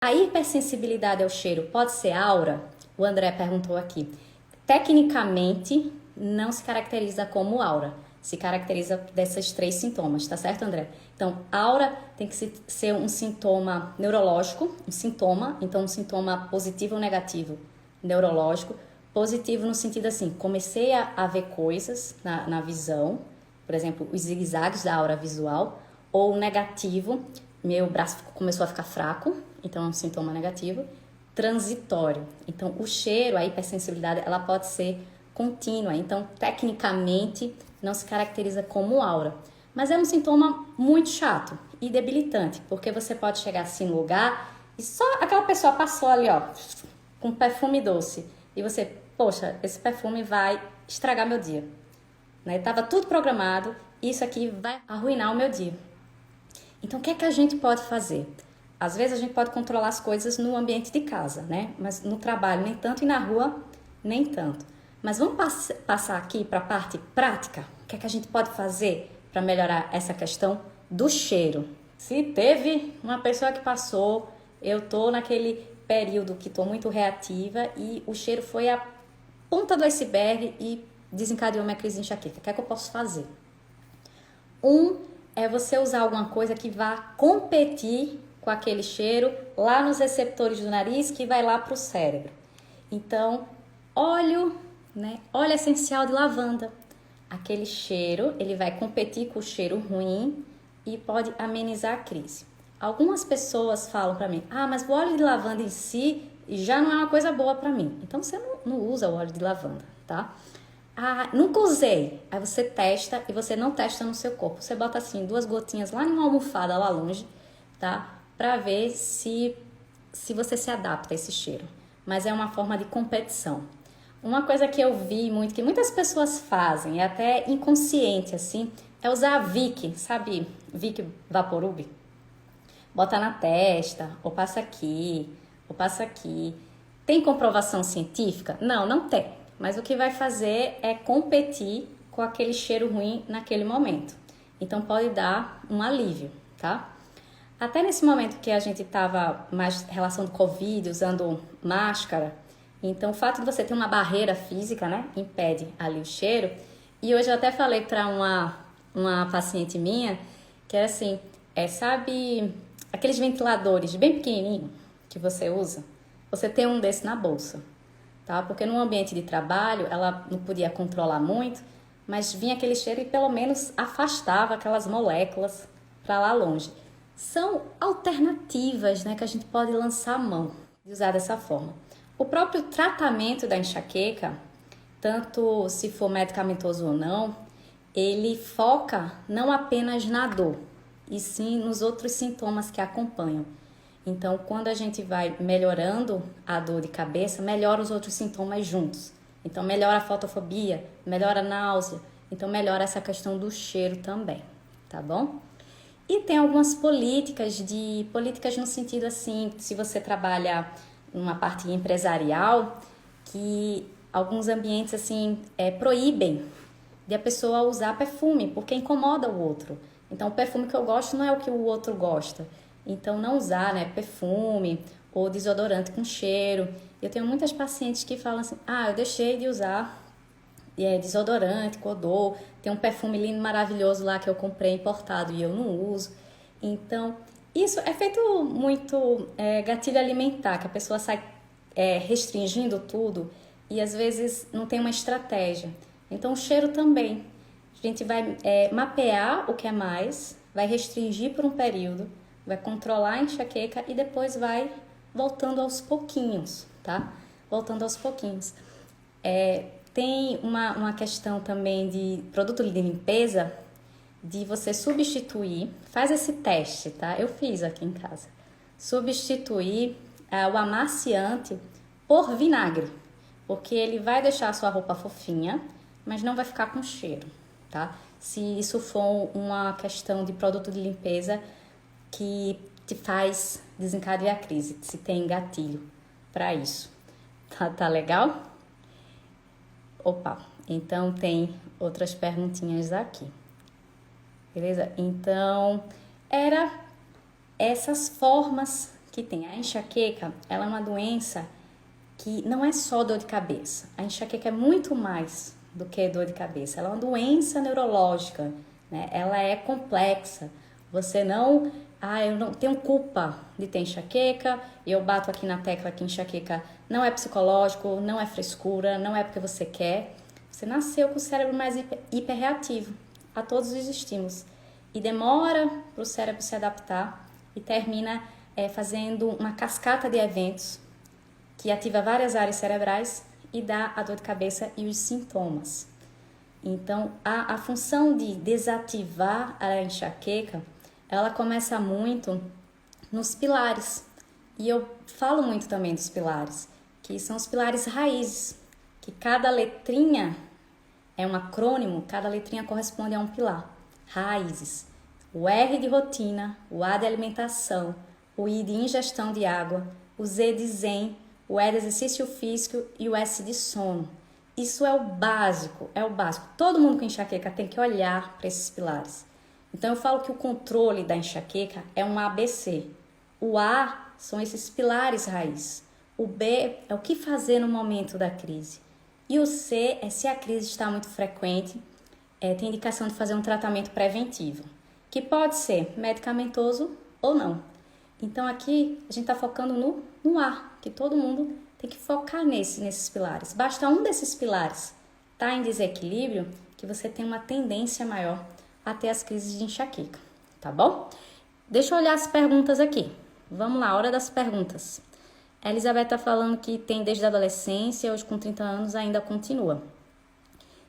A hipersensibilidade ao cheiro pode ser aura? O André perguntou aqui. Tecnicamente, não se caracteriza como aura. Se caracteriza desses 3 sintomas, tá certo, André? Então, aura tem que ser um sintoma neurológico, então um sintoma positivo ou negativo neurológico. Positivo no sentido assim, comecei a ver coisas na visão, por exemplo, os zigue-zagues da aura visual, ou negativo, meu braço começou a ficar fraco, então é um sintoma negativo. Transitório, então o cheiro, a hipersensibilidade, ela pode ser contínua, então tecnicamente não se caracteriza como aura, mas é um sintoma muito chato e debilitante, porque você pode chegar assim no lugar e só aquela pessoa passou ali, ó, com perfume doce, e você, poxa, esse perfume vai estragar meu dia, né? Tava tudo programado, isso aqui vai arruinar o meu dia. Então, o que é que a gente pode fazer? Às vezes a gente pode controlar as coisas no ambiente de casa, né? Mas no trabalho nem tanto e na rua nem tanto. Mas vamos passar aqui para a parte prática. O que é que a gente pode fazer para melhorar essa questão do cheiro? Se teve uma pessoa que passou, eu tô naquele período que tô muito reativa e o cheiro foi a ponta do iceberg e desencadeou minha crise de enxaqueca. O que é que eu posso fazer? É você usar alguma coisa que vá competir com aquele cheiro lá nos receptores do nariz que vai lá para o cérebro. Então, óleo, né? Óleo essencial de lavanda. Aquele cheiro, ele vai competir com o cheiro ruim e pode amenizar a crise. Algumas pessoas falam para mim, mas o óleo de lavanda em si já não é uma coisa boa para mim. Então, você não usa o óleo de lavanda, tá? Nunca usei. Aí você testa e você não testa no seu corpo. Você bota assim 2 gotinhas lá numa almofada lá longe, tá? Pra ver se você se adapta a esse cheiro. Mas é uma forma de competição. Uma coisa que eu vi muito, que muitas pessoas fazem, é até inconsciente assim, é usar a Vick, sabe? Vick Vaporub. Bota na testa, ou passa aqui, ou passa aqui. Tem comprovação científica? Não, não tem. Mas o que vai fazer é competir com aquele cheiro ruim naquele momento. Então pode dar um alívio, tá? Até nesse momento que a gente estava mais relação do Covid, usando máscara, então o fato de você ter uma barreira física, né, impede ali o cheiro. E hoje eu até falei para uma paciente minha que era assim, sabe aqueles ventiladores bem pequenininho que você usa? Você tem um desse na bolsa. Tá? Porque no ambiente de trabalho ela não podia controlar muito, mas vinha aquele cheiro e pelo menos afastava aquelas moléculas para lá longe. São alternativas, né, que a gente pode lançar a mão de usar dessa forma. O próprio tratamento da enxaqueca, tanto se for medicamentoso ou não, ele foca não apenas na dor, e sim nos outros sintomas que acompanham. Então, quando a gente vai melhorando a dor de cabeça, melhora os outros sintomas juntos. Então, melhora a fotofobia, melhora a náusea, então melhora essa questão do cheiro também, tá bom? E tem algumas políticas no sentido assim, se você trabalha numa parte empresarial, que alguns ambientes assim proíbem de a pessoa usar perfume, porque incomoda o outro. Então, o perfume que eu gosto não é o que o outro gosta. Então, não usar, né, perfume ou desodorante com cheiro. Eu tenho muitas pacientes que falam assim, eu deixei de usar desodorante, com odor, tem um perfume lindo, maravilhoso lá que eu comprei importado e eu não uso. Então, isso é feito muito gatilho alimentar, que a pessoa sai restringindo tudo e às vezes não tem uma estratégia. Então, o cheiro também. A gente vai mapear o que é mais, vai restringir por um período, vai controlar a enxaqueca e depois vai voltando aos pouquinhos, tá? Voltando aos pouquinhos. Tem uma questão também de produto de limpeza, de você substituir, faz esse teste, tá? Eu fiz aqui em casa. Substituir o amaciante por vinagre, porque ele vai deixar a sua roupa fofinha, mas não vai ficar com cheiro, tá? Se isso for uma questão de produto de limpeza que te faz desencadear a crise, se tem gatilho para isso. Tá legal? Opa, então tem outras perguntinhas aqui. Beleza? Então, era essas formas que têm a enxaqueca, ela é uma doença que não é só dor de cabeça. A enxaqueca é muito mais do que dor de cabeça. Ela é uma doença neurológica, né? Ela é complexa. Você não... eu não tenho culpa de ter enxaqueca. Eu bato aqui na tecla que enxaqueca não é psicológico, não é frescura, não é porque você quer. Você nasceu com o cérebro mais hiperreativo a todos os estímulos. E demora para o cérebro se adaptar e termina fazendo uma cascata de eventos que ativa várias áreas cerebrais e dá a dor de cabeça e os sintomas. Então, a função de desativar a enxaqueca, ela começa muito nos pilares. E eu falo muito também dos pilares, que são os pilares raízes, que cada letrinha é um acrônimo, cada letrinha corresponde a um pilar. Raízes. O R de rotina, o A de alimentação, o I de ingestão de água, o Z de zen, o E de exercício físico e o S de sono. Isso é o básico, é o básico. Todo mundo com enxaqueca tem que olhar para esses pilares. Então eu falo que o controle da enxaqueca é um ABC. O A são esses pilares raiz. O B é o que fazer no momento da crise. E o C é se a crise está muito frequente, tem indicação de fazer um tratamento preventivo, que pode ser medicamentoso ou não. Então aqui a gente está focando no A, que todo mundo tem que focar nesses pilares. Basta um desses pilares estar em desequilíbrio que você tem uma tendência maior a ter as crises de enxaqueca, tá bom? Deixa eu olhar as perguntas aqui. Vamos lá, hora das perguntas. A Elizabeth está falando que tem desde a adolescência, hoje com 30 anos ainda continua.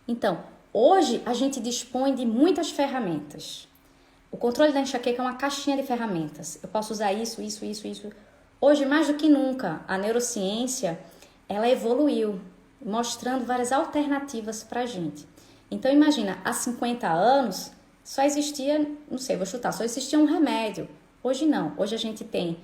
Então, hoje a gente dispõe de muitas ferramentas. O controle da enxaqueca é uma caixinha de ferramentas. Eu posso usar isso. Hoje, mais do que nunca, a neurociência, ela evoluiu, mostrando várias alternativas para a gente. Então, imagina, há 50 anos, só existia, não sei, vou chutar, só existia um remédio. Hoje não, hoje a gente tem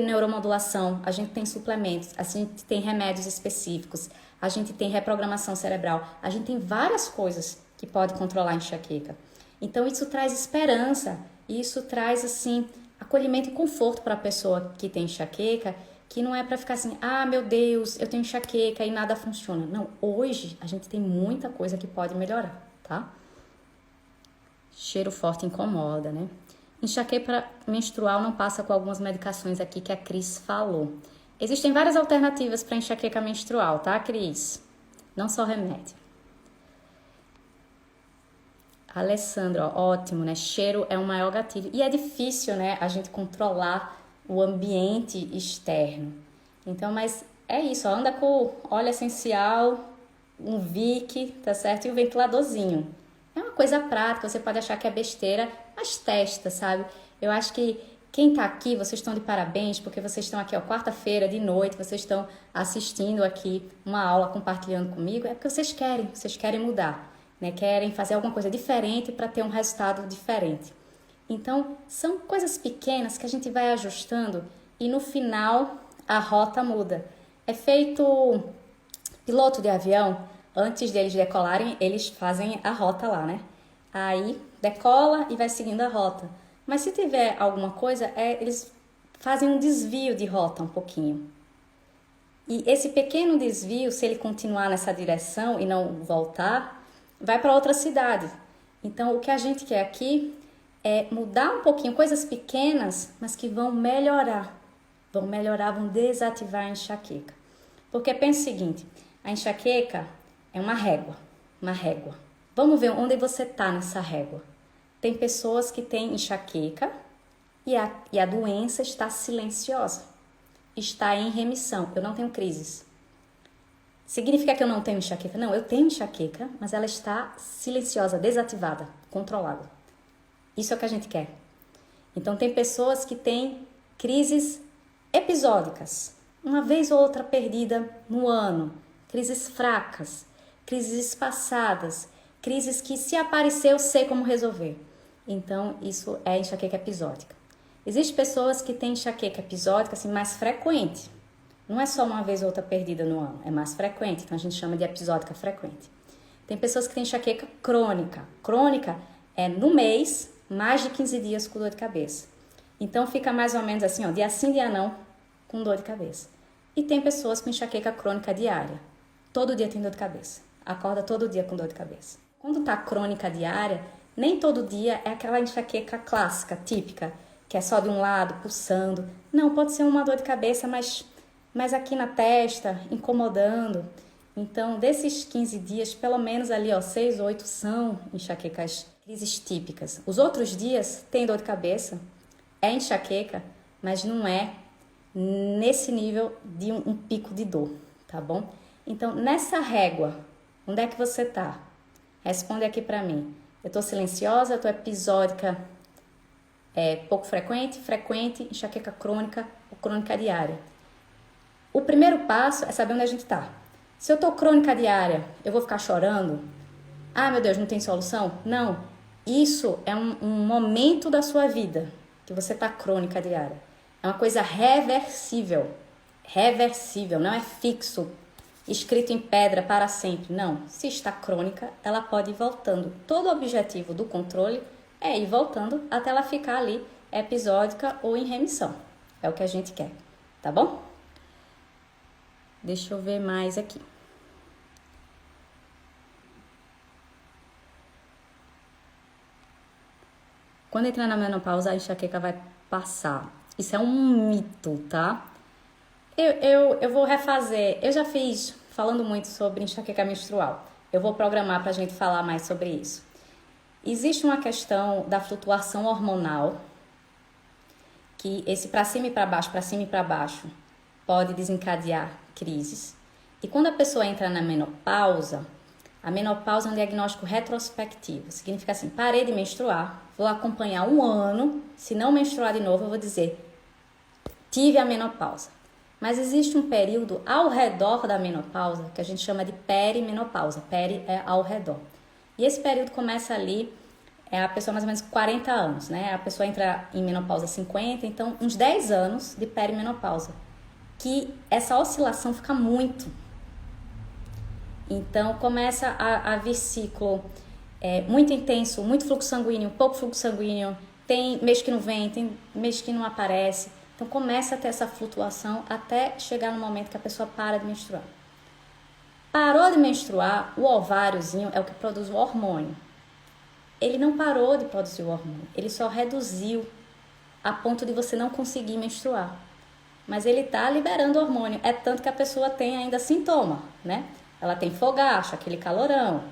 neuromodulação, a gente tem suplementos, a gente tem remédios específicos, a gente tem reprogramação cerebral, a gente tem várias coisas que podem controlar a enxaqueca. Então, isso traz esperança, isso traz, assim, acolhimento e conforto para a pessoa que tem enxaqueca, que não é para ficar assim, meu Deus, eu tenho enxaqueca e nada funciona. Não, hoje a gente tem muita coisa que pode melhorar, tá? Cheiro forte incomoda, né? Enxaqueca menstrual não passa com algumas medicações aqui que a Cris falou. Existem várias alternativas para enxaqueca menstrual, tá, Cris? Não só remédio. Alessandra, ótimo, né? Cheiro é o maior gatilho. E é difícil, né, a gente controlar o ambiente externo. Então, mas é isso, ó, anda com óleo essencial, um Vick, tá certo? E o ventiladorzinho. É uma coisa prática, você pode achar que é besteira, mas testa, sabe? Eu acho que quem tá aqui, vocês estão de parabéns, porque vocês estão aqui, ó, quarta-feira de noite, vocês estão assistindo aqui uma aula, compartilhando comigo, é porque vocês querem mudar, né? Querem fazer alguma coisa diferente para ter um resultado diferente. Então, são coisas pequenas que a gente vai ajustando e no final a rota muda. É feito piloto de avião, antes deles decolarem, eles fazem a rota lá, né? Aí decola e vai seguindo a rota. Mas se tiver alguma coisa, eles fazem um desvio de rota um pouquinho. E esse pequeno desvio, se ele continuar nessa direção e não voltar, vai para outra cidade. Então, o que a gente quer aqui é mudar um pouquinho, coisas pequenas, mas que vão melhorar. Vão desativar a enxaqueca. Porque pensa o seguinte, a enxaqueca é uma régua. Vamos ver onde você está nessa régua. Tem pessoas que têm enxaqueca e a doença está silenciosa. Está em remissão. Eu não tenho crises. Significa que eu não tenho enxaqueca? Não, eu tenho enxaqueca, mas ela está silenciosa, desativada, controlada. Isso é o que a gente quer. Então, tem pessoas que têm crises episódicas, uma vez ou outra perdida no ano, crises fracas, crises espaçadas, crises que se aparecer eu sei como resolver. Então, isso é enxaqueca episódica. Existem pessoas que têm enxaqueca episódica assim, mais frequente. Não é só uma vez ou outra perdida no ano, é mais frequente. Então, a gente chama de episódica frequente. Tem pessoas que têm enxaqueca crônica. Crônica é no mês, mais de 15 dias com dor de cabeça. Então fica mais ou menos assim, ó, dia sim, dia não, com dor de cabeça. E tem pessoas com enxaqueca crônica diária. Todo dia tem dor de cabeça. Acorda todo dia com dor de cabeça. Quando tá crônica diária, nem todo dia é aquela enxaqueca clássica, típica, que é só de um lado, pulsando. Não, pode ser uma dor de cabeça, mas aqui na testa, incomodando. Então, desses 15 dias, pelo menos ali, ó, 6, 8 são enxaquecas, crises típicas. Os outros dias tem dor de cabeça, é enxaqueca, mas não é nesse nível de um pico de dor, tá bom? Então, nessa régua, onde é que você tá? Responde aqui pra mim. Eu tô silenciosa, eu tô episódica, pouco frequente, enxaqueca crônica ou crônica diária. O primeiro passo é saber onde a gente tá. Se eu tô crônica diária, eu vou ficar chorando? Ah, meu Deus, não tem solução? Não. Isso é um momento da sua vida que você tá crônica diária. É uma coisa reversível. Reversível, não é fixo, escrito em pedra para sempre. Não. Se está crônica, ela pode ir voltando. Todo o objetivo do controle é ir voltando até ela ficar ali episódica ou em remissão. É o que a gente quer, tá bom? Deixa eu ver mais aqui. Quando entrar na menopausa, a enxaqueca vai passar. Isso é um mito, tá? Eu vou refazer. Eu já fiz falando muito sobre enxaqueca menstrual. Eu vou programar pra gente falar mais sobre isso. Existe uma questão da flutuação hormonal, que esse pra cima e pra baixo, pode desencadear crises. E quando a pessoa entra na menopausa, a menopausa é um diagnóstico retrospectivo. Significa assim, parei de menstruar, vou acompanhar um ano, se não menstruar de novo, eu vou dizer, tive a menopausa. Mas existe um período ao redor da menopausa, que a gente chama de perimenopausa. Peri é ao redor. E esse período começa ali, a pessoa mais ou menos 40 anos, né? A pessoa entra em menopausa 50, então uns 10 anos de perimenopausa. Que essa oscilação fica muito. Então, começa a vir ciclo muito intenso, muito fluxo sanguíneo, pouco fluxo sanguíneo, tem mês que não vem, tem mês que não aparece. Então, começa a ter essa flutuação até chegar no momento que a pessoa para de menstruar. Parou de menstruar, o ováriozinho é o que produz o hormônio. Ele não parou de produzir o hormônio, ele só reduziu a ponto de você não conseguir menstruar. Mas ele está liberando o hormônio, é tanto que a pessoa tem ainda sintoma, né? Ela tem fogacho, aquele calorão,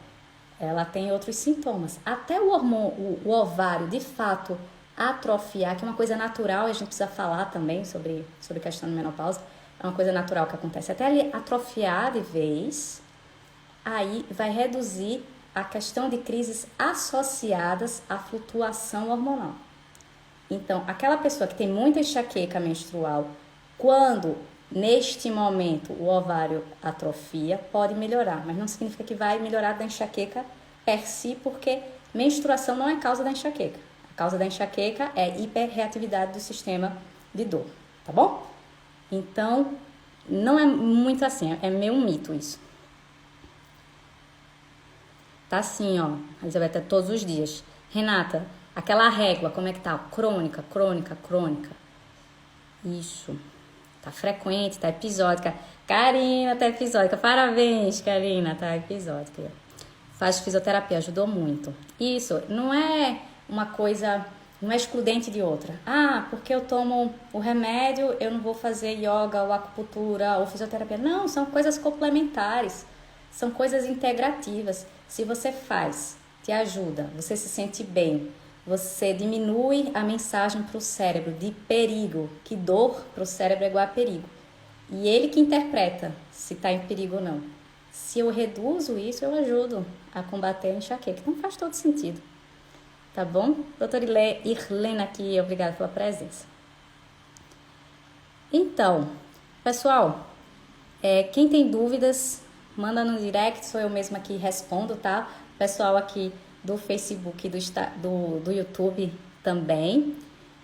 ela tem outros sintomas. Até o hormônio, o ovário, de fato, atrofiar, que é uma coisa natural, e a gente precisa falar também sobre a questão da menopausa, é uma coisa natural que acontece. Até ele atrofiar de vez, aí vai reduzir a questão de crises associadas à flutuação hormonal. Então, aquela pessoa que tem muita enxaqueca menstrual, quando neste momento o ovário atrofia, pode melhorar, mas não significa que vai melhorar da enxaqueca per si, porque menstruação não é causa da enxaqueca. A causa da enxaqueca é hiperreatividade do sistema de dor, tá bom? Então, não é muito assim, é meio um mito isso. Tá assim, ó, a Elizabeth, todos os dias. Renata, aquela régua, como é que tá? Crônica. Isso. Tá frequente, tá episódica. Karina, tá episódica. Parabéns, Karina, tá episódica. Faz fisioterapia, ajudou muito. Isso, não é uma coisa, não é excludente de outra. Ah, porque eu tomo o remédio, eu não vou fazer yoga ou acupuntura ou fisioterapia. Não, são coisas complementares. São coisas integrativas. Se você faz, te ajuda, você se sente bem, você diminui a mensagem para o cérebro de perigo, que dor para o cérebro é igual a perigo. E ele que interpreta se está em perigo ou não. Se eu reduzo isso, eu ajudo a combater a enxaqueca. Então faz todo sentido. Tá bom? Doutora Irlena aqui, obrigada pela presença. Então, pessoal, quem tem dúvidas, manda no direct, sou eu mesma que respondo, tá? Pessoal aqui do Facebook e do YouTube também.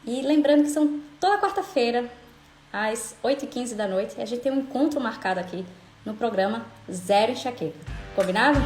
E lembrando que são toda quarta-feira, às 8h15 da noite, a gente tem um encontro marcado aqui no programa Zero Enxaqueca. Combinado?